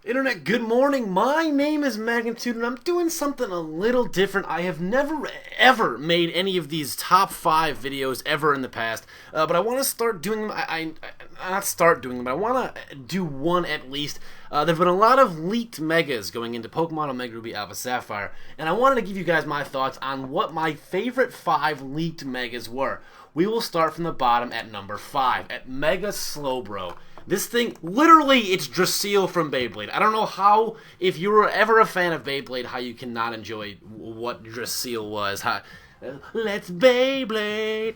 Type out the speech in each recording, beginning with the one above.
Internet, good morning. My name is Magnitude, and I'm doing something a little different. I have never, ever made any of these top 5 videos ever in the past, but I want to start doing them. Not start doing them, but I want to do one at least. There have been a lot of leaked megas going into Pokemon Omega Ruby Alpha Sapphire, and I wanted to give you guys my thoughts on what my favorite 5 leaked megas were. We will start from the bottom at number 5, at Mega Slowbro. This thing, literally, it's Drasil from Beyblade. I don't know how, if you were ever a fan of Beyblade, how you cannot enjoy what Drasil was. Let's Beyblade.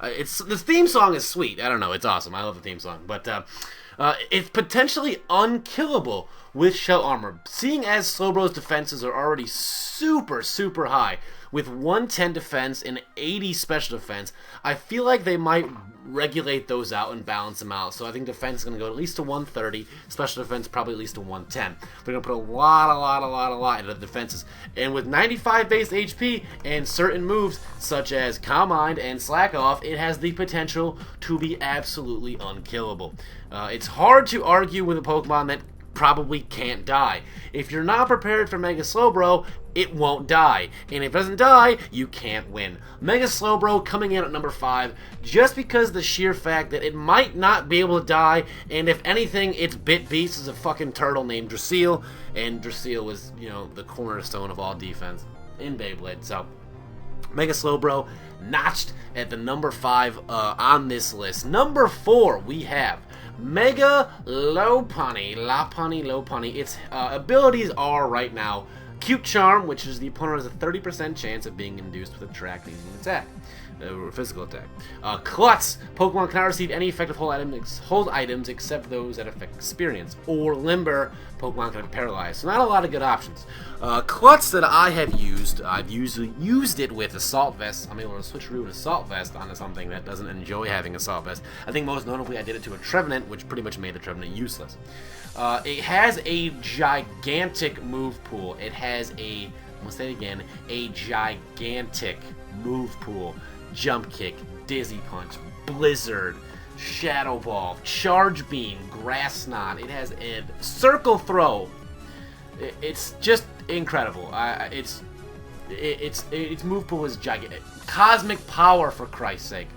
It's the theme song is sweet. I don't know. It's awesome. I love the theme song. But it's potentially unkillable with shell armor. Seeing as Slowbro's defenses are already super, super high, with 110 defense and 80 special defense, I feel like they might regulate those out and balance them out. So I think defense is going to go at least to 130, special defense probably at least to 110. They're going to put a lot into the defenses. And with 95 base HP and certain moves such as Calm Mind and Slack Off, it has the potential to be absolutely unkillable. It's hard to argue with a Pokemon that probably can't die. If you're not prepared for Mega Slowbro, it won't die. And if it doesn't die, you can't win. Mega Slowbro coming in at number 5 just because the sheer fact that it might not be able to die, and if anything, its bit beast is a fucking turtle named Drasil, and Drasil was, the cornerstone of all defense in Beyblade. So Mega Slowbro notched at the number 5 on this list. Number 4, we have Mega Lopunny. Lopunny. Its abilities are right now Cute Charm, which is the opponent has a 30% chance of being induced with a track using an attack. Or physical attack. Klutz. Pokemon cannot receive any effective hold items except those that affect experience. Or Limber. Pokemon can be paralyzed. So not a lot of good options. Klutz that I have used, I've usually used it with Assault Vest. I'm able to switch route Assault Vest onto something that doesn't enjoy having Assault Vest. I think most notably I did it to a Trevenant, which pretty much made the Trevenant useless. It has a gigantic move pool. It has a, I'm going to say it again, a gigantic move pool. Jump Kick, Dizzy Punch, Blizzard, Shadow Ball, Charge Beam, Grass Knot. It has a Circle Throw. It's just incredible. Its move pool is gigantic. Cosmic Power, for Christ's sake.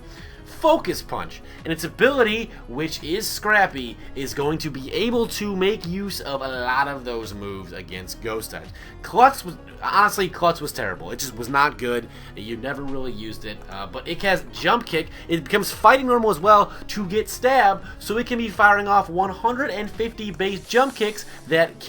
Focus Punch, and its ability, which is scrappy, is going to be able to make use of a lot of those moves against Ghost types. Klutz was terrible. It just was not good. You never really used it, but it has Jump Kick. It becomes fighting normal as well to get stabbed, so it can be firing off 150 base jump kicks that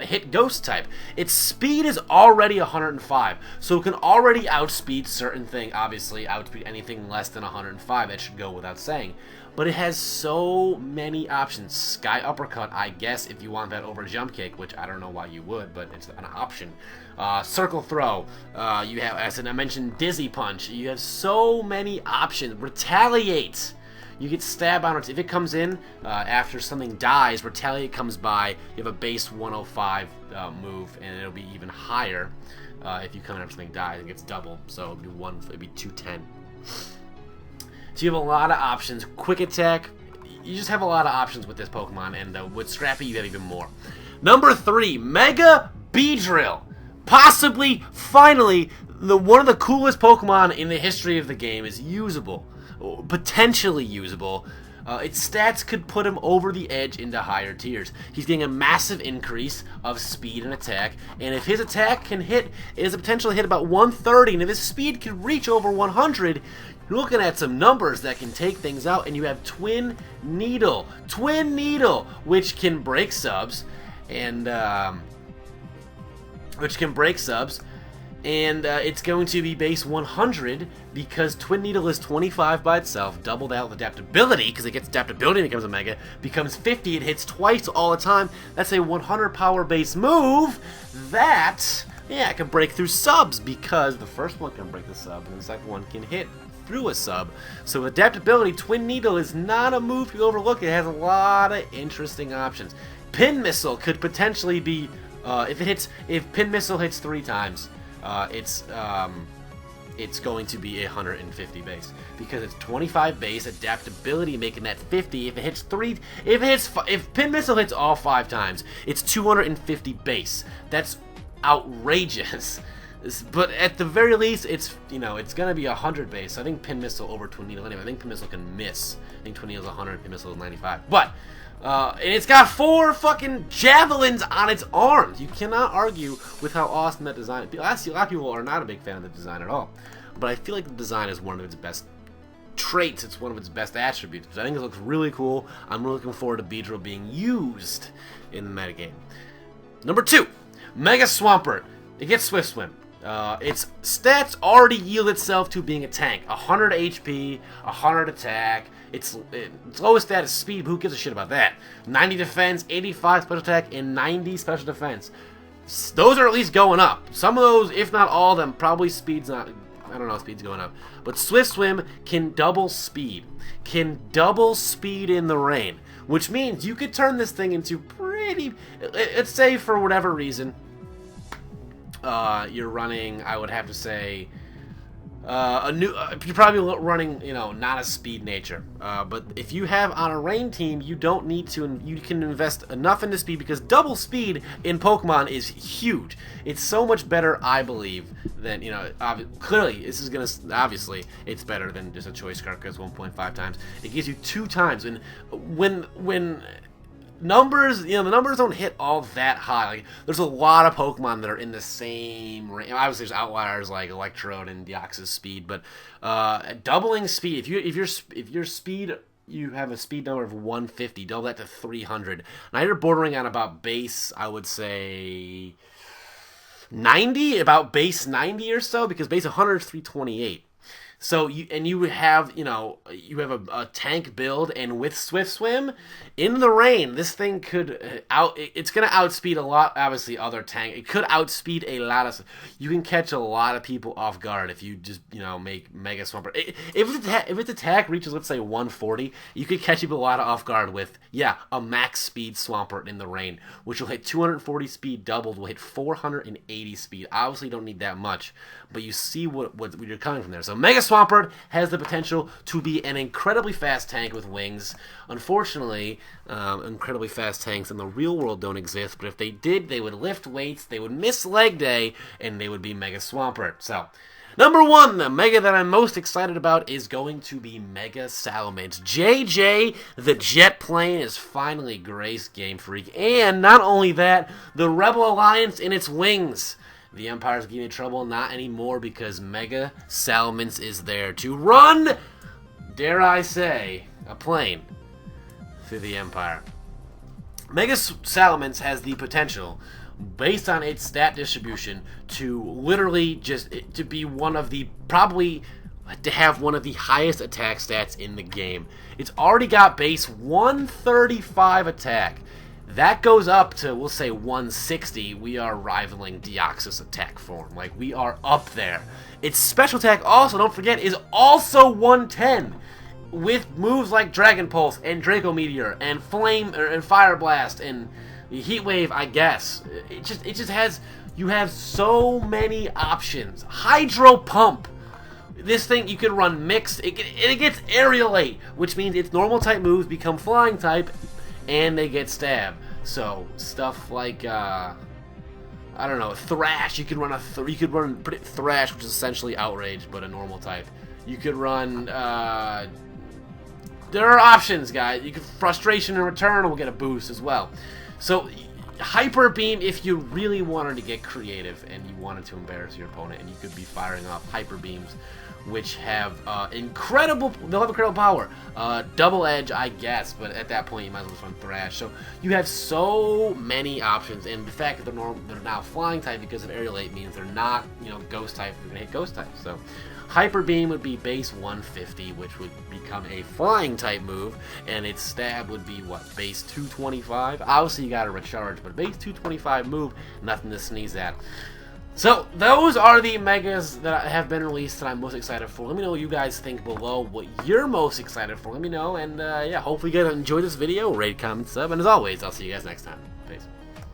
hit Ghost type. Its speed is already 105, so it can already outspeed certain things. Obviously, outspeed anything less than 105. That should go without saying. But it has so many options. Sky Uppercut, I guess, if you want that over Jump Kick, which I don't know why you would, but it's an option. Circle Throw. You have, as I mentioned, Dizzy Punch. You have so many options. Retaliate. You get Stab on it. If it comes in after something dies, Retaliate comes by. You have a base 105 move, and it'll be even higher if you come in after something dies. It gets double, so it'd be 210. So you have a lot of options. Quick Attack. You just have a lot of options with this Pokemon, and with Scrappy you have even more. Number 3, Mega Beedrill. Possibly, finally, one of the coolest Pokemon in the history of the game is usable. Potentially usable. Its stats could put him over the edge into higher tiers. He's getting a massive increase of speed and attack, and if his attack can hit, it has a potential to hit about 130, and if his speed can reach over 100, you're looking at some numbers that can take things out, and you have Twin Needle, which can break subs, and it's going to be base 100 because Twin Needle is 25 by itself, doubled out with adaptability because it gets adaptability and becomes a Mega, becomes 50, it hits twice all the time. That's a 100 power base move that, it can break through subs because the first one can break the sub and the second one can hit through a sub. So with adaptability, Twin Needle is not a move you overlook. It has a lot of interesting options. Pin Missile could potentially be, if Pin Missile hits 3 times, it's going to be 150 base because it's 25 base, adaptability making that 50. If it hits if Pin Missile hits all 5 times, it's 250 base. That's outrageous. But at the very least, it's it's gonna be 100 base. I think Pin Missile over Twin Needle anyway. I think Pin Missile can miss. I think Twin Needle is 100, Pin Missile is 95. But and it's got 4 fucking javelins on its arms. You cannot argue with how awesome that design is. A lot of people are not a big fan of the design at all. But I feel like the design is one of its best traits. It's one of its best attributes. I think it looks really cool. I'm really looking forward to Beedrill being used in the metagame. Number 2, Mega Swampert. It gets Swift Swim. Its stats already yield itself to being a tank. 100 HP, 100 attack. Its lowest stat is speed, but who gives a shit about that? 90 defense, 85 special attack, and 90 special defense. Those are at least going up. Some of those, if not all of them, probably speed's not... I don't know, speed's going up. But Swift Swim can double speed. Can double speed in the rain. Which means you could turn this thing into pretty... Let's say for whatever reason... you're running, I would have to say, you're probably running, not a speed nature. But if you have on a rain team, you don't need to, you can invest enough into speed because double speed in Pokemon is huge. It's so much better, I believe, than, clearly, this is obviously, it's better than just a choice card because 1.5 times. It gives you 2 times, and when numbers, the numbers don't hit all that high. Like, there's a lot of Pokemon that are in the same range. Obviously, there's outliers like Electrode and Deoxys speed, but doubling speed. If your speed, you have a speed number of 150, double that to 300. Now you're bordering on about base, I would say 90, about base 90 or so, because base 100 is 328. So you have a tank build, and with Swift Swim in the rain, this thing could it's gonna outspeed a lot. Obviously, other tank. It could outspeed a lot of. You can catch a lot of people off guard if you just make Mega Swampert. If its attack reaches, let's say 140, you could catch people a lot off guard with a max speed Swampert in the rain, which will hit 240 speed doubled. Will hit 480 speed. Obviously, you don't need that much, but you see what you're coming from there. So Mega Swampert has the potential to be an incredibly fast tank with wings. Unfortunately, incredibly fast tanks in the real world don't exist, but if they did, they would lift weights, they would miss leg day, and they would be Mega Swampert. So, number 1, the Mega that I'm most excited about is going to be Mega Salamence. JJ, the jet plane, is finally graced Game Freak, and not only that, the Rebel Alliance in its wings. The Empire's giving me trouble, not anymore, because Mega Salamence is there to run, dare I say, a plane through the Empire. Mega Salamence has the potential, based on its stat distribution, to literally to be one of the, probably to have one of the highest attack stats in the game. It's already got base 135 attack. That goes up to, we'll say, 160. We are rivaling Deoxys attack form. Like, we are up there. Its special attack also, don't forget, is also 110. With moves like Dragon Pulse and Draco Meteor and Flame and Fire Blast and Heat Wave, I guess. It just has, you have so many options. Hydro Pump. This thing, you can run mixed. It gets Aerialate, which means its normal type moves become flying type, and they get Stab. So stuff like I don't know, Thrash. You could run Thrash, which is essentially Outrage, but a normal type. You could run. There are options, guys. You could Frustration in return will get a boost as well. So Hyper Beam, if you really wanted to get creative and you wanted to embarrass your opponent, and you could be firing off Hyper Beams, which have incredible power. Double Edge, I guess, but at that point you might as well just run Thrash. So you have so many options, and the fact that they're now flying type because of Aerialate means they're not, Ghost type. You're gonna hit Ghost type. So Hyper Beam would be base 150, which would become a flying type move, and its stab would be what, base 225? Obviously you gotta recharge, but base 225 move, nothing to sneeze at. So those are the Megas that have been released that I'm most excited for. Let me know what you guys think below, what you're most excited for. Let me know, and yeah, hopefully you guys enjoyed this video. Rate, comment, sub, and as always, I'll see you guys next time.